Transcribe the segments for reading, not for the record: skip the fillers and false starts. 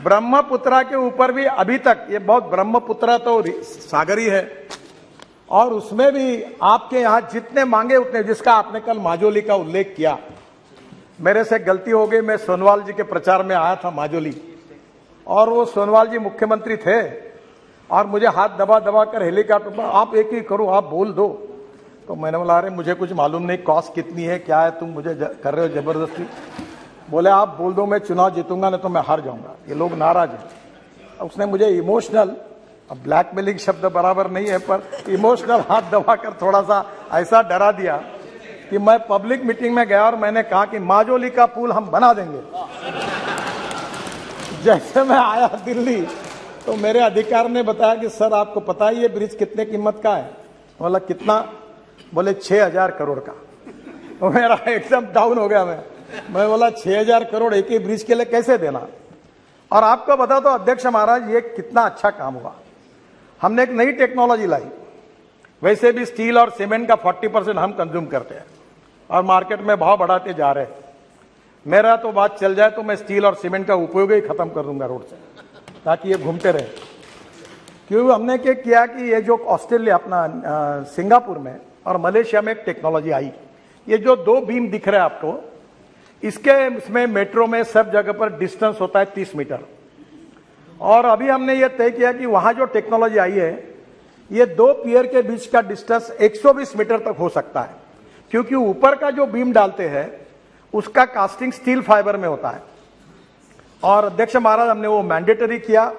ब्रह्मपुत्रा के ऊपर भी अभी तक ये बहुत ब्रह्मपुत्रा तो सागरी है और उसमें भी आपके यहां जितने मांगे उतने, जिसका आपने कल माजोली का उल्लेख किया, मेरे से गलती हो गई। मैं सोनवाल जी के प्रचार में आया था माजोली और वो सोनवाल जी मुख्यमंत्री थे और मुझे हाथ दबा दबा कर हेलीकॉप्टर पर आप एक ही करो, आप बोल दो। तो मैंने बोला अरे मुझे कुछ मालूम नहीं, कॉस्ट कितनी है क्या है, तुम मुझे कर रहे हो जबरदस्ती। बोले आप बोल दो, मैं चुनाव जीतूंगा नहीं तो मैं हार जाऊंगा। ये लोग नाराज हैं। उसने मुझे इमोशनल, अब ब्लैकमेलिंग शब्द बराबर नहीं है पर इमोशनल हाथ दबाकर थोड़ा सा ऐसा डरा दिया कि मैं पब्लिक मीटिंग में गया और मैंने कहा कि माजोली का पुल हम बना देंगे। जैसे मैं आया दिल्ली तो मेरे अधिकारी ने बताया कि सर आपको पता है ये ब्रिज कितने कीमत का है? बोला कितना? बोले 6,000 करोड़ का। तो मेरा एकदम डाउन हो गया। मैं बोला 6,000 करोड़ एक ही ब्रिज के लिए कैसे देना? और आपको बता दो अध्यक्ष महाराज ये कितना अच्छा काम हुआ। हमने एक नई टेक्नोलॉजी लाई। वैसे भी स्टील और सीमेंट का 40% हम कंज्यूम करते हैं और मार्केट में भाव बढ़ाते जा रहे हैं। मेरा तो बात चल जाए तो मैं स्टील और सीमेंट का उपयोग ही खत्म कर दूंगा रोड से, ताकि ये घूमते रहे। क्योंकि हमने क्या किया कि ये जो ऑस्ट्रेलिया अपना सिंगापुर में और मलेशिया में एक टेक्नोलॉजी आई, ये जो 2 बीम दिख रहे हैं आपको, इसमें मेट्रो में सब जगह पर डिस्टेंस होता है 30 मीटर। और अभी हमने ये तय किया कि वहां जो टेक्नोलॉजी आई है, ये 2 पियर के बीच का डिस्टेंस 120 मीटर तक हो सकता है, क्योंकि ऊपर का जो बीम डालते हैं उसका कास्टिंग स्टील फाइबर में होता है। और अध्यक्ष महाराज हमने वो मैंडेटरी किया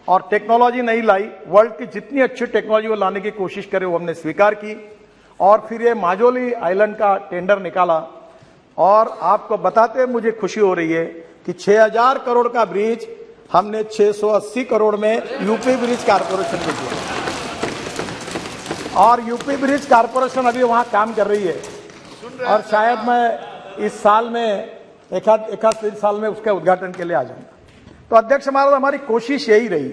और टेक्नोलॉजी नहीं लाई। वर्ल्ड की जितनी अच्छी टेक्नोलॉजी वो लाने की कोशिश करे वो हमने स्वीकार की और फिर ये माजोली आइलैंड का टेंडर निकाला। और आपको बताते हुए मुझे खुशी हो रही है कि 6,000 करोड़ का ब्रिज हमने 680 करोड़ में यूपी ब्रिज कारपोरेशन को दिया और यूपी ब्रिज कारपोरेशन अभी वहां काम कर रही है और शायद मैं इस साल में एक साल में उसके उद्घाटन के लिए आ जाऊंगा। तो अध्यक्ष महाराज हमारी कोशिश यही रही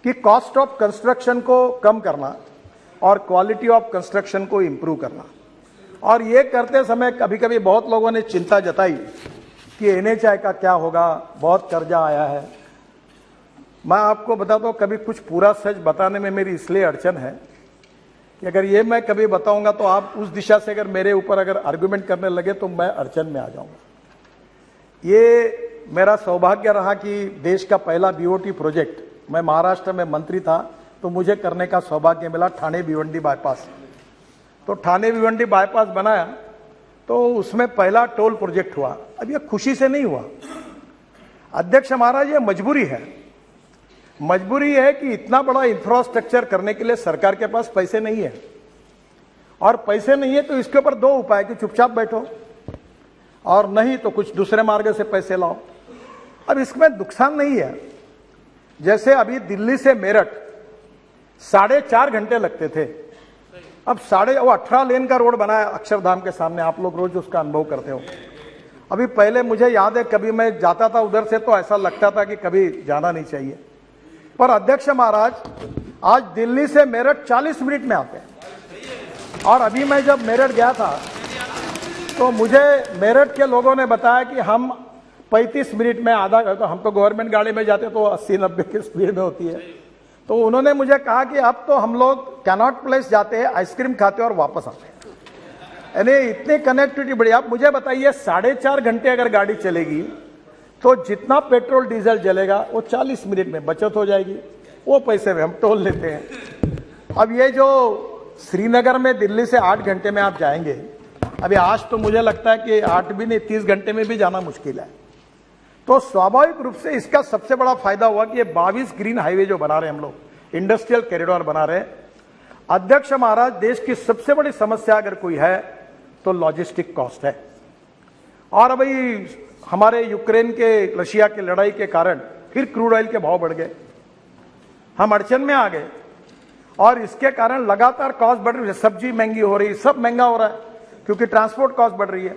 कि कॉस्ट ऑफ कंस्ट्रक्शन को कम करना और क्वालिटी ऑफ कंस्ट्रक्शन को इंप्रूव करना। और ये करते समय कभी कभी बहुत लोगों ने चिंता जताई कि एनएचआई का क्या होगा, बहुत कर्जा आया है। मैं आपको बताता हूं, कभी कुछ पूरा सच बताने में मेरी इसलिए अड़चन है कि अगर ये मैं कभी बताऊंगा तो आप उस दिशा से अगर मेरे ऊपर अगर आर्गुमेंट करने लगे तो मैं अड़चन में आ जाऊंगा। ये मेरा सौभाग्य रहा कि देश का पहला बीओटी प्रोजेक्ट, मैं महाराष्ट्र में मंत्री था तो मुझे करने का सौभाग्य मिला, ठाणे भिवंडी बाईपास। तो ठाणे भिवंडी बाईपास बनाया तो उसमें पहला टोल प्रोजेक्ट हुआ। अब ये खुशी से नहीं हुआ अध्यक्ष महाराज, ये मजबूरी है। मजबूरी है कि इतना बड़ा इंफ्रास्ट्रक्चर करने के लिए सरकार के पास पैसे नहीं है और पैसे नहीं है तो इसके ऊपर 2 उपाय कि चुपचाप बैठो और नहीं तो कुछ दूसरे मार्ग से पैसे लाओ। अब इसमें नुकसान नहीं है। जैसे अभी दिल्ली से मेरठ 4.5 घंटे लगते थे, अब 18 लेन का रोड बनाया अक्षरधाम के सामने, आप लोग रोज उसका अनुभव करते हो। अभी पहले मुझे याद है कभी मैं जाता था उधर से तो ऐसा लगता था कि कभी जाना नहीं चाहिए, पर अध्यक्ष महाराज आज दिल्ली से मेरठ 40 मिनट में आते हैं। और अभी मैं जब मेरठ गया था तो मुझे मेरठ के लोगों ने बताया कि हम 35 मिनट में आधा, तो हम तो गवर्नमेंट गाड़ी में जाते तो 80-90 की स्पीड में होती है। तो उन्होंने मुझे कहा कि अब तो हम लोग कैनॉट प्लेस जाते हैं, आइसक्रीम खाते हैं और वापस आते हैं। यानी इतनी कनेक्टिविटी बढ़ी। आप मुझे बताइए 4.5 घंटे अगर गाड़ी चलेगी तो जितना पेट्रोल डीजल जलेगा वो 40 मिनट में बचत हो जाएगी। वो पैसे में हम टोल लेते हैं। अब ये जो श्रीनगर में दिल्ली से 8 घंटे में आप जाएंगे, अभी आज तो मुझे लगता है कि 8 भी नहीं 30 घंटे में भी जाना मुश्किल है। तो स्वाभाविक रूप से इसका सबसे बड़ा फायदा हुआ कि ये 22 ग्रीन हाईवे जो बना रहे हैं हम लोग, इंडस्ट्रियल कॉरिडोर बना रहे हैं। अध्यक्ष महाराज देश की सबसे बड़ी समस्या अगर कोई है तो लॉजिस्टिक कॉस्ट है। और अभी हमारे यूक्रेन के रशिया की लड़ाई के कारण फिर क्रूड ऑयल के भाव बढ़ गए, हम अड़चन में आ गए और इसके कारण लगातार कॉस्ट बढ़ रही है। सब्जी महंगी हो रही, सब महंगा हो रहा है क्योंकि ट्रांसपोर्ट कॉस्ट बढ़ रही है।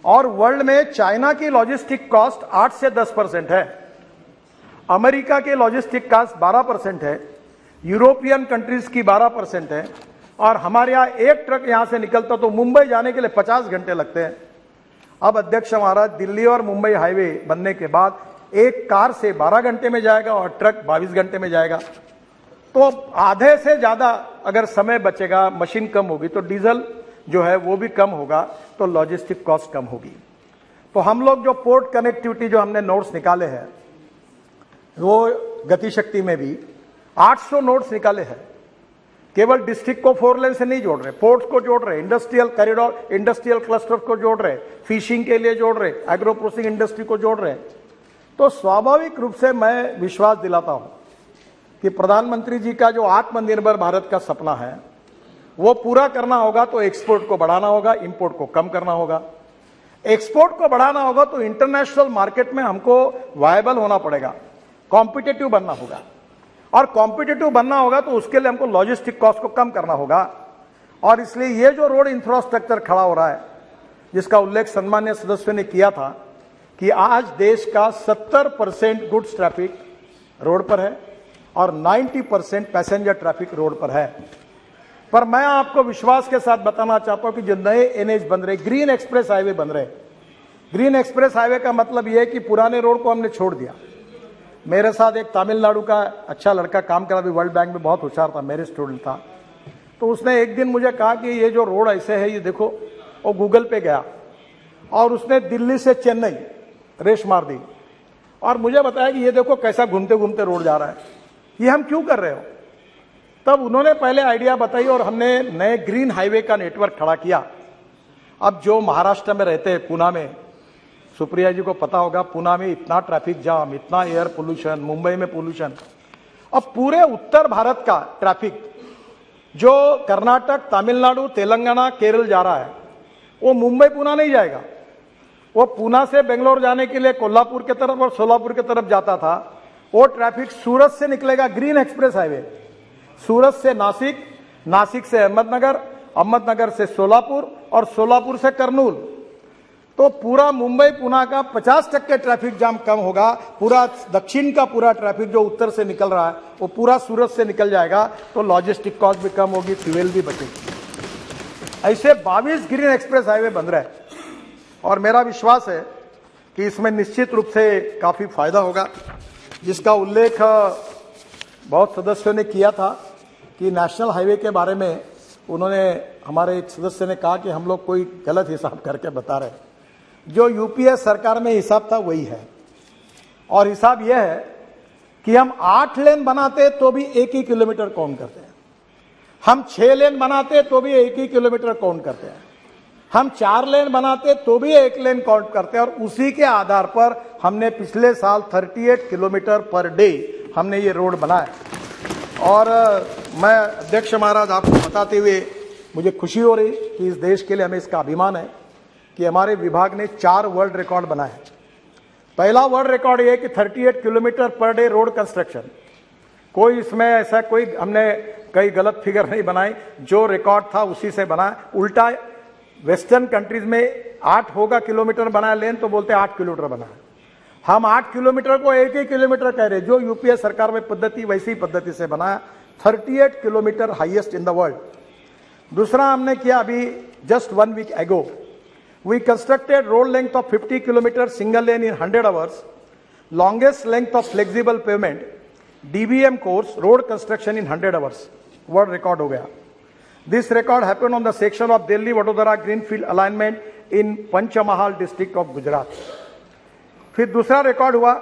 और वर्ल्ड में चाइना की लॉजिस्टिक कॉस्ट 8 से 10% है, अमेरिका के लॉजिस्टिक कॉस्ट 12% है, यूरोपियन कंट्रीज की 12% है और हमारे यहां एक ट्रक यहां से निकलता तो मुंबई जाने के लिए 50 घंटे लगते हैं। अब अध्यक्ष महाराज दिल्ली और मुंबई हाईवे बनने के बाद एक कार से 12 घंटे में जाएगा और ट्रक 22 घंटे में जाएगा। तो आधे से ज्यादा अगर समय बचेगा, मशीन कम होगी तो डीजल जो है वो भी कम होगा, तो लॉजिस्टिक कॉस्ट कम होगी। तो हम लोग जो पोर्ट कनेक्टिविटी जो हमने नोट्स निकाले हैं, वो गतिशक्ति में भी 800 नोट्स निकाले हैं। केवल डिस्ट्रिक्ट को 4 लेन से नहीं जोड़ रहे, पोर्ट्स को जोड़ रहे, इंडस्ट्रियल कॉरिडोर, इंडस्ट्रियल क्लस्टर को जोड़ रहे, फिशिंग के लिए जोड़ रहे, एग्रो प्रोसेसिंग इंडस्ट्री को जोड़ रहे। तो स्वाभाविक रूप से मैं विश्वास दिलाता हूं कि प्रधानमंत्री जी का जो आत्मनिर्भर भारत का सपना है वो पूरा करना होगा तो एक्सपोर्ट को बढ़ाना होगा, इंपोर्ट को कम करना होगा। एक्सपोर्ट को बढ़ाना होगा तो इंटरनेशनल मार्केट में हमको वायबल होना पड़ेगा, कॉम्पिटिटिव बनना होगा, और कॉम्पिटिटिव बनना होगा तो उसके लिए हमको लॉजिस्टिक कॉस्ट को कम करना होगा। और इसलिए ये जो रोड इंफ्रास्ट्रक्चर खड़ा हो रहा है, जिसका उल्लेख सम्मान्य सदस्यों ने किया था कि आज देश का 70% गुड्स ट्रैफिक रोड पर है और 90% पैसेंजर ट्रैफिक रोड पर है। पर मैं आपको विश्वास के साथ बताना चाहता हूं कि जो नए एनएच बन रहे, ग्रीन एक्सप्रेस हाईवे बन रहे, ग्रीन एक्सप्रेस हाईवे का मतलब यह है कि पुराने रोड को हमने छोड़ दिया। मेरे साथ एक तमिलनाडु का अच्छा लड़का काम करा, भी वर्ल्ड बैंक में बहुत होशियार था, मेरे स्टूडेंट था। तो उसने एक दिन मुझे कहा कि ये जो रोड ऐसे है, ये देखो, वो गूगल पे गया और उसने दिल्ली से चेन्नई रेस मार दी और मुझे बताया कि ये देखो कैसा घूमते घूमते रोड जा रहा है, ये हम क्यों कर रहे हो। तब उन्होंने पहले आइडिया बताई और हमने नए ग्रीन हाईवे का नेटवर्क खड़ा किया। अब जो महाराष्ट्र में रहते हैं, पूना में, सुप्रिया जी को पता होगा, पूना में इतना ट्रैफिक जाम, इतना एयर पोल्यूशन, मुंबई में पोल्यूशन। अब पूरे उत्तर भारत का ट्रैफिक जो कर्नाटक, तमिलनाडु, तेलंगाना, केरल जा रहा है, वो मुंबई पूना नहीं जाएगा। वो पूना से बेंगलोर जाने के लिए कोल्हापुर की तरफ और सोलापुर की तरफ जाता था, वो ट्रैफिक सूरत से निकलेगा, ग्रीन एक्सप्रेस हाईवे, सूरत से नासिक, नासिक से अहमदनगर, अहमदनगर से सोलापुर और सोलापुर से करनूल। तो पूरा मुंबई पुणे का 50% ट्रैफिक जाम कम होगा। पूरा दक्षिण का पूरा ट्रैफिक जो उत्तर से निकल रहा है वो पूरा सूरत से निकल जाएगा, तो लॉजिस्टिक कॉस्ट भी कम होगी, फ्यूल भी बचेगी। ऐसे 22 ग्रीन एक्सप्रेस हाईवे बन रहे हैं और मेरा विश्वास है कि इसमें निश्चित रूप से काफी फायदा होगा, जिसका उल्लेख बहुत सदस्यों ने किया था कि नेशनल हाईवे के बारे में उन्होंने, हमारे एक सदस्य ने कहा कि हम लोग कोई गलत हिसाब करके बता रहे हैं। जो यूपीए सरकार में हिसाब था वही है, और हिसाब यह है कि हम 8 लेन बनाते तो भी 1 ही किलोमीटर काउंट करते हैं, हम 6 लेन बनाते तो भी 1 ही किलोमीटर काउंट करते हैं, हम 4 लेन बनाते तो भी 1 लेन काउंट करते हैं। और उसी के आधार पर हमने पिछले साल 38 किलोमीटर पर डे हमने ये रोड बनाया। और मैं अध्यक्ष महाराज आपको बताते हुए मुझे खुशी हो रही कि इस देश के लिए हमें इसका अभिमान है कि हमारे विभाग ने 4 वर्ल्ड रिकॉर्ड बनाए। पहला वर्ल्ड रिकॉर्ड ये कि 38 kilometre per day road construction, कोई इसमें ऐसा कोई हमने कई गलत फिगर नहीं बनाई, जो रिकॉर्ड था उसी से बना। उल्टा वेस्टर्न कंट्रीज में 8 होगा किलोमीटर बनाया लेन, तो बोलते 8 किलोमीटर बनाया। हम 8 किलोमीटर को 1 ही किलोमीटर कह रहे, जो यूपीए सरकार में पद्धति वैसी पद्धति से बनाया। 38 kilometre highest in the world. दूसरा हमने किया अभी जस्ट 1 वीक एगो, we constructed road length of 50 kilometers single lane in 100 hours, longest length of flexible pavement DBM course road construction in 100 hours, world record हो गया। This record happened on the section of Delhi Vadodara greenfield alignment in Panchmahal district of Gujarat। फिर दूसरा record हुआ